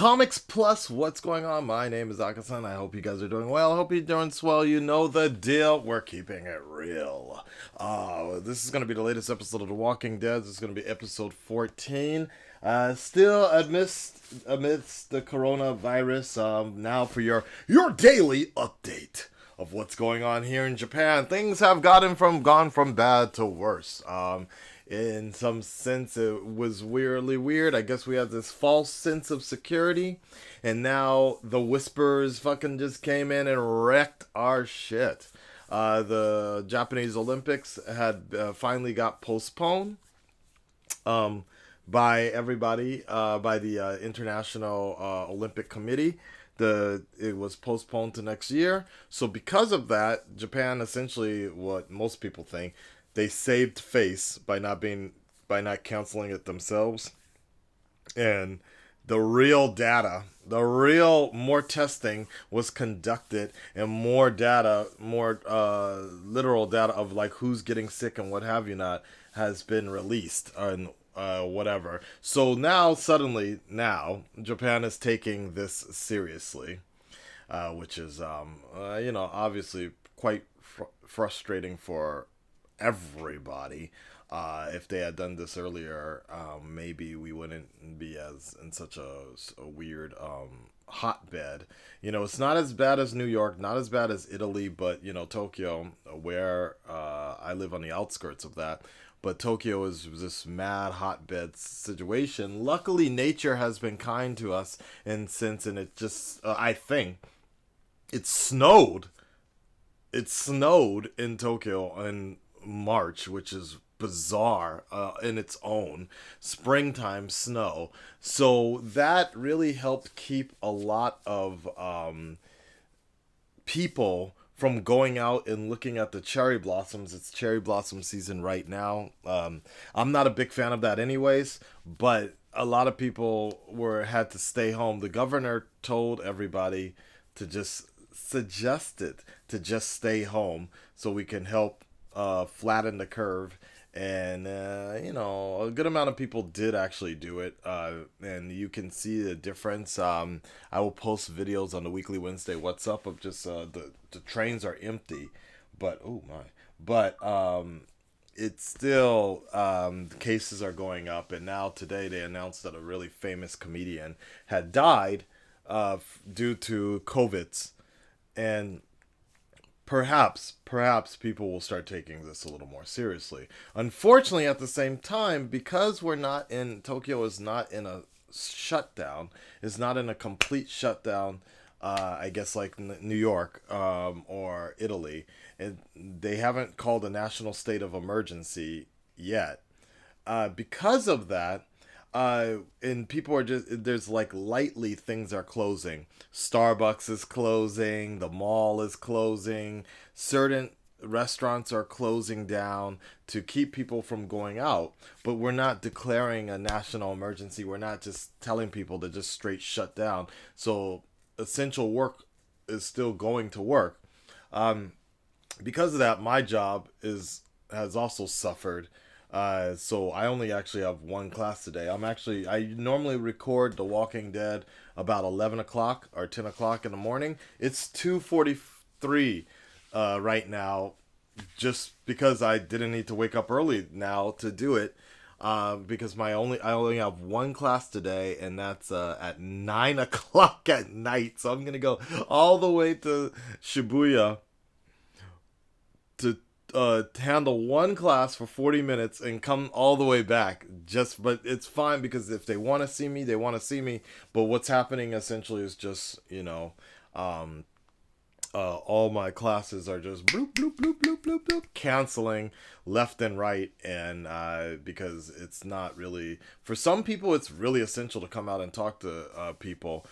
Comics Plus, what's going on? My name is Akasan. I hope you guys are doing well. I hope you're doing swell. You know the deal. We're keeping it real. This is going to be the latest episode of The Walking Dead. This is going to be episode 14. Still amidst the coronavirus. Now for your daily update of what's going on here in Japan. Things have gone from bad to worse. In some sense, it was weirdly weird. I guess we had this false sense of security, and now the whispers fucking just came in and wrecked our shit. The Japanese Olympics had finally got postponed by everybody, by the International Olympic Committee. It was postponed to next year. So because of that, Japan essentially, what most people think, they saved face by not canceling it themselves. And the real more testing was conducted, and more literal data of like who's getting sick and what have you not has been released and whatever. So now Japan is taking this seriously, which is obviously quite frustrating for everybody. If they had done this earlier, maybe we wouldn't be as in such a weird hotbed. It's not as bad as New York, not as bad as Italy, but Tokyo, where I live on the outskirts of that. But Tokyo is this mad hotbed situation. Luckily, nature has been kind to us, and it just I think it snowed. It snowed in Tokyo in March, which is bizarre in its own. Springtime snow. So that really helped keep a lot of people from going out and looking at the cherry blossoms. It's cherry blossom season right now. I'm not a big fan of that anyways, but a lot of people had to stay home. The governor told everybody to just stay home so we can help flatten the curve. And a good amount of people did actually do it, and you can see the difference. I will post videos on the Weekly Wednesday What's Up of just the trains are empty, but it's still cases are going up. And now today they announced that a really famous comedian had died due to COVIDs, and Perhaps people will start taking this a little more seriously. Unfortunately, at the same time, because Tokyo is not in a shutdown, is not in a complete shutdown, I guess like New York or Italy, and they haven't called a national state of emergency yet. Because of that, and people are there's like lightly things are closing. Starbucks is closing, the mall is closing, certain restaurants are closing down to keep people from going out. But we're not declaring a national emergency. We're not just telling people to just straight shut down. So essential work is still going to work. Because of that, my job has also suffered. So I only actually have one class today. I normally record The Walking Dead about 11 o'clock or 10 o'clock in the morning. It's 2:43 right now, just because I didn't need to wake up early now to do it. Because I only have one class today, and that's at 9 o'clock at night. So I'm gonna go all the way to Shibuya to handle one class for 40 minutes and come all the way back. But it's fine, because if they want to see me, they want to see me. But what's happening essentially is just, all my classes are just bloop, bloop, bloop, bloop, bloop, bloop, canceling left and right. And because it's not really, for some people, it's really essential to come out and talk to people.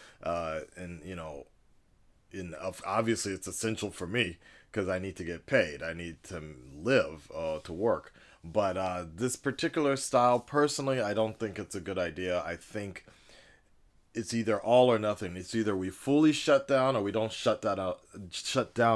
Obviously it's essential for me, because I need to get paid. I need to live, to work. But this particular style, personally, I don't think it's a good idea. I think it's either all or nothing. It's either we fully shut down or we don't shut down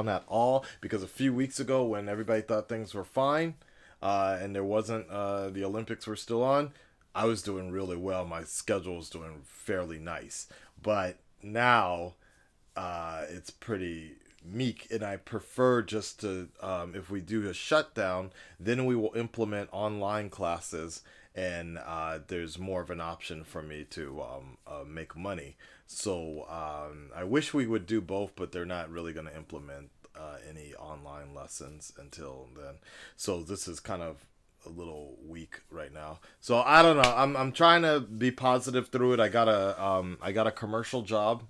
at all. Because a few weeks ago, when everybody thought things were fine, and there wasn't the Olympics were still on, I was doing really well. My schedule was doing fairly nice. But now it's pretty meek, and I prefer just to, if we do a shutdown, then we will implement online classes, and there's more of an option for me to make money. So I wish we would do both, but they're not really going to implement any online lessons until then. So this is kind of a little weak right now. So I don't know. I'm trying to be positive through it. I got a commercial job,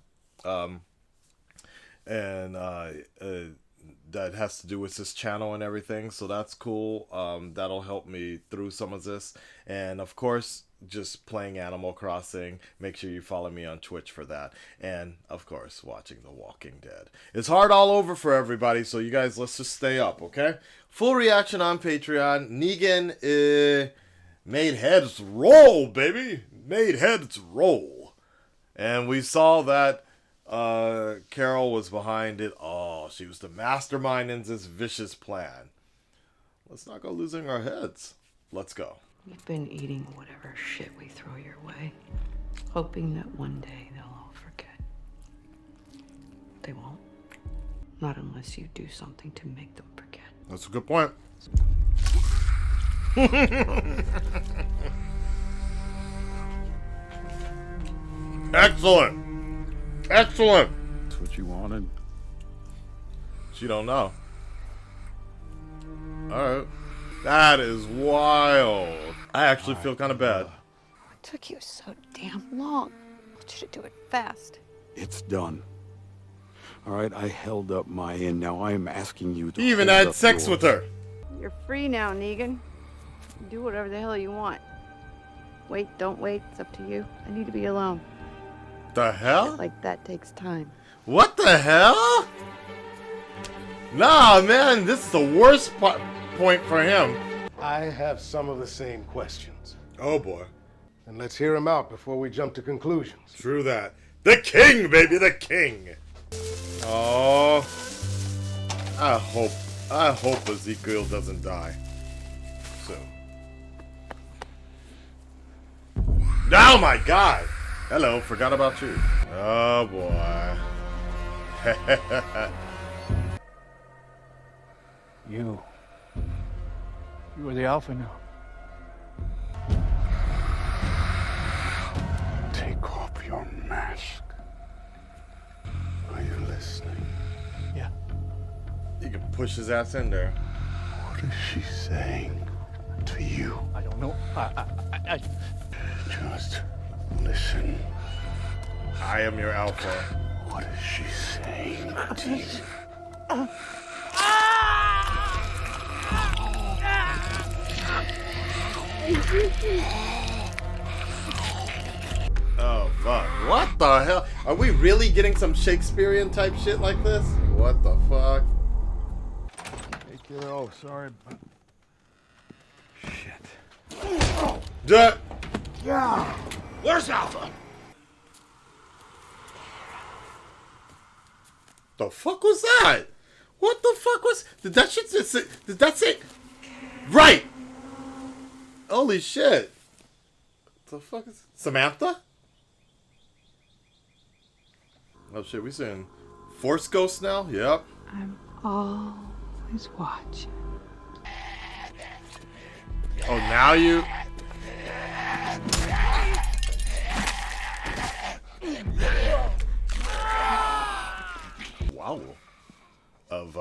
and that has to do with this channel and everything. So that's cool. That'll help me through some of this. And of course, just playing Animal Crossing. Make sure you follow me on Twitch for that. And of course, watching The Walking Dead. It's hard all over for everybody. So you guys, let's just stay up, okay? Full reaction on Patreon. Negan made heads roll, baby. Made heads roll. And we saw that Carol was behind it. Oh, she was the mastermind in this vicious plan. Let's not go losing our heads. Let's go. You've been eating whatever shit we throw your way, hoping that one day they'll all forget. They won't. Not unless you do something to make them forget. That's a good point. Excellent. Excellent. That's what you wanted. She don't know. Alright. That is wild. I actually feel kind of bad. It took you so damn long. I want you to do it fast. It's done. All right, I held up my end. Now I am asking you to. He even hold had up sex yours. with her. You're free now, Negan. Do whatever the hell you want. Wait, don't wait. It's up to you. I need to be alone. The hell? Like that takes time. What the hell? Nah, man, this is the worst point for him. I have some of the same questions. Oh boy. And let's hear them out before we jump to conclusions. True that. The king, baby, the king. Oh, I hope Ezekiel doesn't die soon. Oh my God! Hello, forgot about you. Oh boy. You are the alpha now. Take off your mask. Are you listening? Yeah. You can push his ass in there. What is she saying to you? I don't know. I Just listen. I am your alpha. What is she saying to you? Oh fuck. What the hell? Are we really getting some Shakespearean type shit like this? What the fuck? Hey, kiddo, sorry, but shit. Duh. Yeah. Where's Alpha? The fuck was that? What the fuck was? Did that shit say? Did that say? Right. Holy shit. The fuck is Samantha? Oh shit, we seeing Force Ghost now? Yep. I'm always watching. Oh, now you. Wow. Of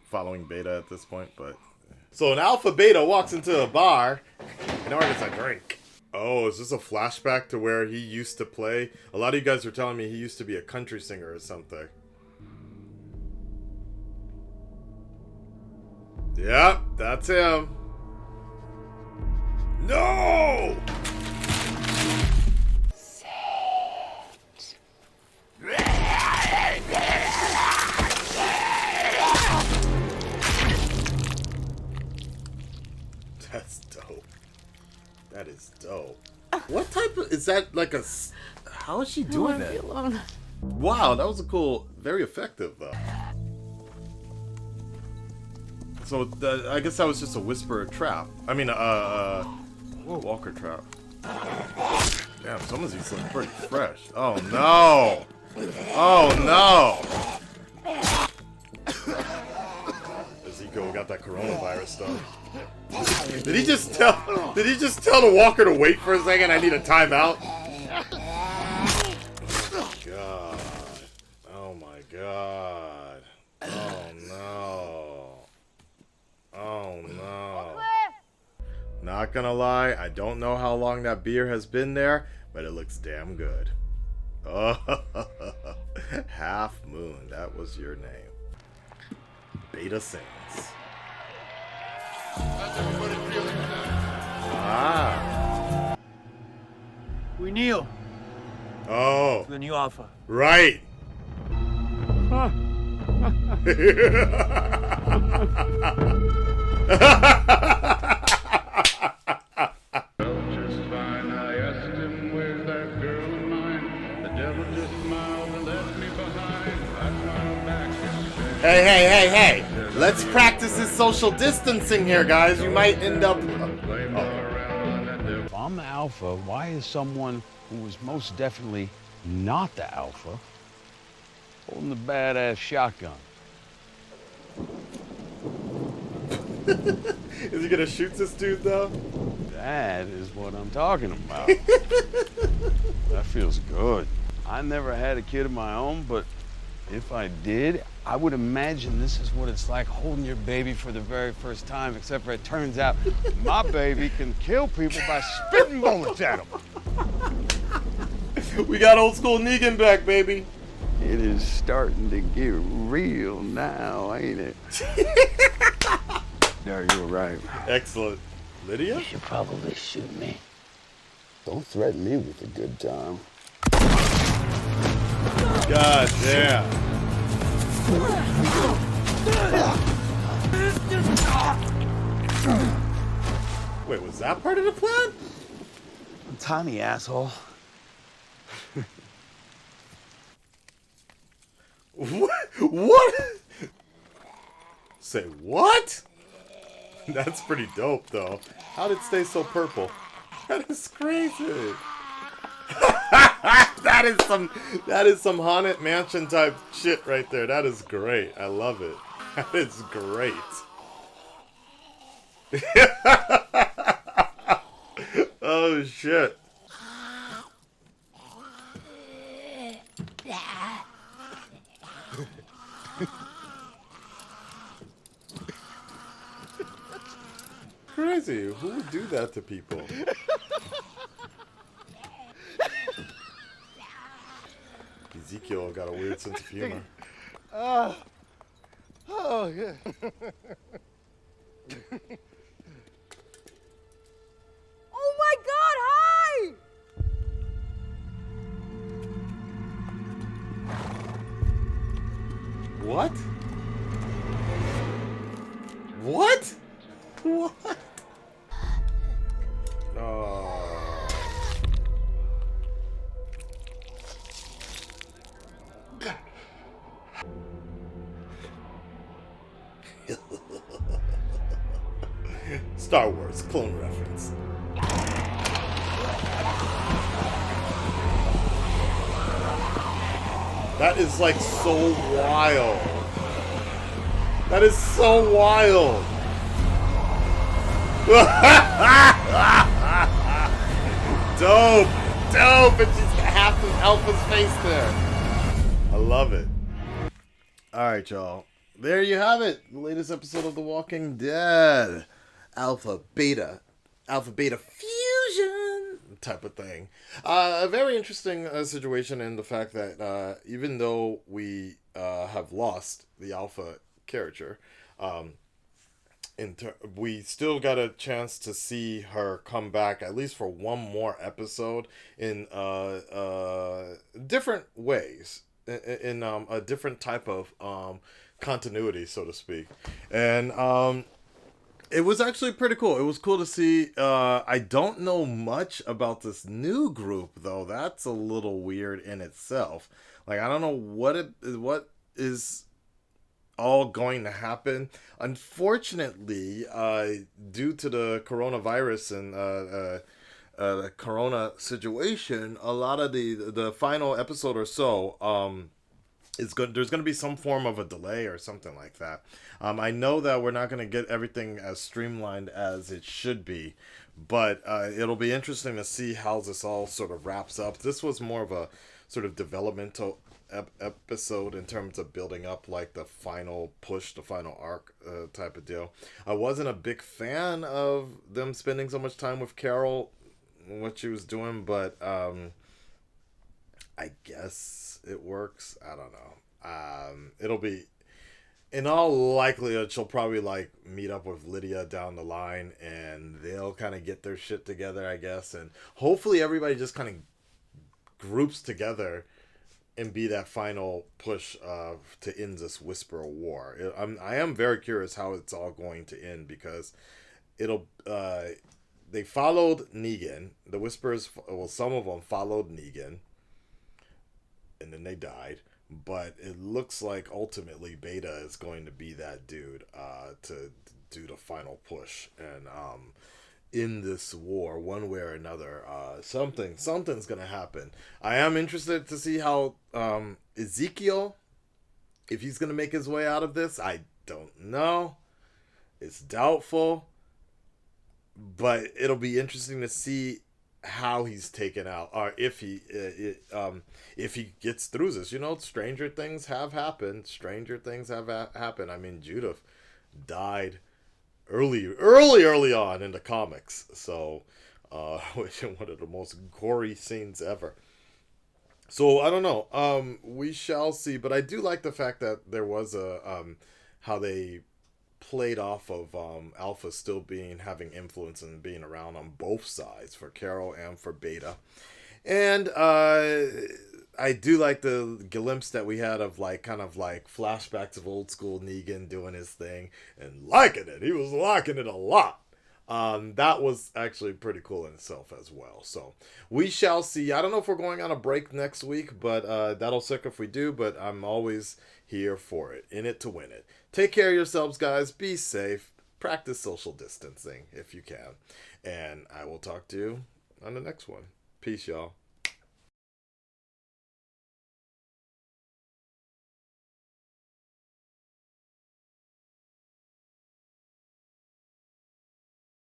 following Beta at this point, but so an Alpha Beta walks into a bar and orders a drink. Oh, is this a flashback to where he used to play? A lot of you guys were telling me he used to be a country singer or something. Yep, that's him. No! That's dope. That is dope. What type of... Is that like a... How is she doing I that? want to be alone. Wow, that was a cool... Very effective, though. So, I guess that was just a whisper trap. I mean, Walker trap. Damn, some of these look pretty fresh. Oh no! Oh no! Ezekiel got that coronavirus stuff. Did he just tell the walker to wait for a second? I need a timeout. God. Oh my god. Oh no. Oh no. Not gonna lie, I don't know how long that beer has been there, but it looks damn good. Oh, Half Moon, that was your name. Beta Sings. Ah. We kneel Oh. for the new Alpha. Right. Hey. Let's practice this social distancing here, guys. You might end up... If I'm the alpha, why is someone who was most definitely not the alpha holding the badass shotgun? Is he gonna shoot this dude, though? That is what I'm talking about. That feels good. I never had a kid of my own, but if I did, I would imagine this is what it's like holding your baby for the very first time, except for it turns out my baby can kill people by spitting bullets at them. We got old school Negan back, baby. It is starting to get real now, ain't it? There, you were right. Excellent. Lydia? You should probably shoot me. Don't threaten me with a good time. God damn. Wait, was that part of the plan? Tiny asshole. What? Say what? That's pretty dope, though. How did it stay so purple? That is crazy. That is some haunted mansion type shit right there. That is great. I love it. That is great. Oh shit. Crazy. Who would do that to people? Ezekiel got a weird sense of humor. Oh, yeah. Oh my god, hi! What? What? What? Oh. Star Wars clone reference. That is like so wild. That is so wild. Dope. Dope. And she's got half of Alpha's face there. I love it. Alright, y'all. There you have it. The latest episode of The Walking Dead. Alpha Beta fusion type of thing. A very interesting situation in the fact that even though we have lost the Alpha character, we still got a chance to see her come back at least for one more episode in different ways, in a different type of continuity, so to speak. And it was actually pretty cool. It was cool to see. I don't know much about this new group, though. That's a little weird in itself. Like, I don't know what is all going to happen. Unfortunately, due to the coronavirus and the corona situation, a lot of the final episode or so, it's good. There's going to be some form of a delay or something like that. I know that we're not going to get everything as streamlined as it should be, but it'll be interesting to see how this all sort of wraps up. This was more of a sort of developmental episode in terms of building up like the final push, the final arc type of deal. I wasn't a big fan of them spending so much time with Carol, what she was doing, but I guess it works. I don't know. It'll be, in all likelihood, she'll probably like meet up with Lydia down the line, and they'll kind of get their shit together, I guess, and hopefully everybody just kind of groups together and be that final push to end this Whisperer war. I am very curious how it's all going to end, because it'll they followed Negan. The Whisperers, well, some of them followed Negan, and then they died. But it looks like ultimately Beta is going to be that dude to do the final push and in this war, one way or another. Something's gonna happen. I am interested to see how Ezekiel, if he's gonna make his way out of this. I don't know. It's doubtful, but it'll be interesting to see how he's taken out, or if he gets through this. You know, stranger things have happened. I mean, Judith died early on in the comics, so which is one of the most gory scenes ever. So I don't know. We shall see, but I do like the fact that there was a how they played off of Alpha still having influence and being around on both sides, for Carol and for Beta. And I do like the glimpse that we had of like kind of like flashbacks of old school Negan doing his thing and liking it. He was liking it a lot. That was actually pretty cool in itself as well. So we shall see. I don't know if we're going on a break next week, but that'll suck if we do. But I'm always here for it. In it to win it. Take care of yourselves, guys. Be safe. Practice social distancing if you can. And I will talk to you on the next one. Peace, y'all.